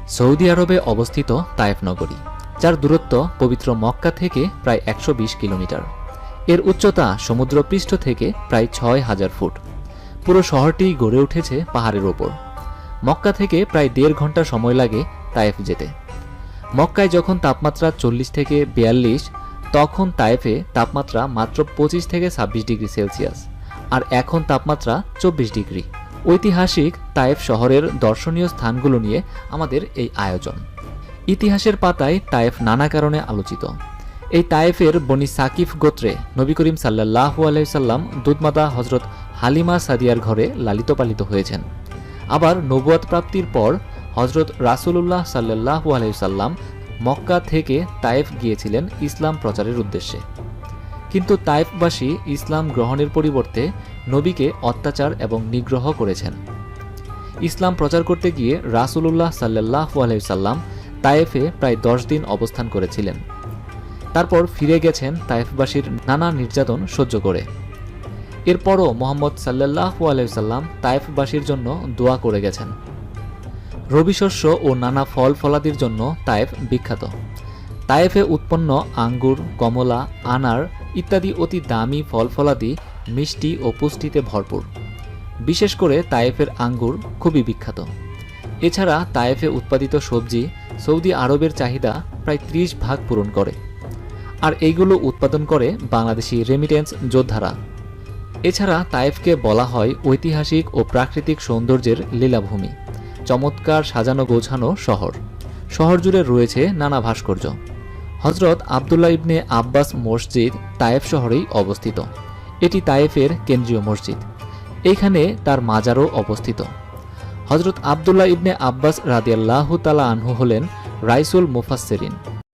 Saudi আরবে অবস্থিত তায়েফ নগরী, যার দূরত্ব পবিত্র মক্কা থেকে প্রায় ১২০ কিলোমিটার। এর উচ্চতা সমুদ্রপৃষ্ঠ থেকে প্রায় ৬,০০০ ফুট। পুরো শহরটি গড়ে উঠেছে পাহাড়ের ওপর। মক্কা থেকে প্রায় ১.৫ ঘন্টা সময় লাগে তায়েফ যেতে। মক্কায় যখন তাপমাত্রা ৪০ থেকে ৪২, তখন তায়েফে তাপমাত্রা মাত্র ২৫ থেকে ২৬ ডিগ্রি সেলসিয়াস, আর এখন তাপমাত্রা ২৪ ডিগ্রি। ঐতিহাসিক তায়েফ শহরের দর্শনীয় স্থানগুলো নিয়ে আমাদের এই আয়োজন। ইতিহাসের পাতায় তায়েফ নানা কারণে আলোচিত। এই তায়েফের বনি সাকিফ গোত্রে নবী করিম সাল্লাল্লাহু আলাইহি সাল্লাম দুধমাতা হজরত হালিমা সাদিয়ার ঘরে লালিত পালিত হয়েছেন। আবার নবুয়ত প্রাপ্তির পর হজরত রাসূলুল্লাহ সাল্লাল্লাহু আলাইহি সাল্লাম মক্কা থেকে তায়েফ গিয়েছিলেন ইসলাম প্রচারের উদ্দেশ্যে। কিন্তু তায়েফবাসী ইসলাম গ্রহণের পরিবর্তে নবীকে অত্যাচার এবং নিগ্রহ করেছেন। ইসলাম প্রচার করতে গিয়ে রাসূলুল্লাহ সাল্লাল্লাহু আলাইহি সাল্লাম তায়েফে প্রায় ১০ দিন অবস্থান করেছিলেন। তারপর ফিরে গেছেন তায়েফবাসীর নানা নির্যাতন সহ্য করে। এরপরও মুহাম্মদ সাল্লাল্লাহু আলাইহি সাল্লাম তায়েফবাসীর জন্য দোয়া করে গেছেন। রবিশস্য ও নানা ফল ফলাদির জন্য তায়েফ বিখ্যাত। তায়েফে উৎপন্ন আঙ্গুর, কমলা, আনার ইত্যাদি অতি দামি ফল ফলাদি মিষ্টি ও পুষ্টিতে ভরপুর। বিশেষ করে তায়েফের আঙ্গুর খুবই বিখ্যাত। এছাড়া তায়েফে উৎপাদিত সবজি সৌদি আরবের চাহিদা প্রায় ৩০% পূরণ করে। আর এইগুলো উৎপাদন করে বাংলাদেশি রেমিটেন্স যোদ্ধারা। এছাড়া তায়েফকে বলা হয় ঐতিহাসিক ও প্রাকৃতিক সৌন্দর্যের লীলাভূমি, চমৎকার সাজানো গোছানো শহর। শহর জুড়ে রয়েছে নানা ভাস্কর্য। হজরত আবদুল্লাহ ইবনে আব্বাস মসজিদ তায়েফ শহরেই অবস্থিত। এটি তায়েফের কেন্দ্রীয় মসজিদ। এইখানে তার মাজারও অবস্থিত। হজরত আবদুল্লাহ ইবনে আব্বাস রাদিয়াল্লাহু তাআলা আনহু হলেন রাইসুল মুফাসসিরিন।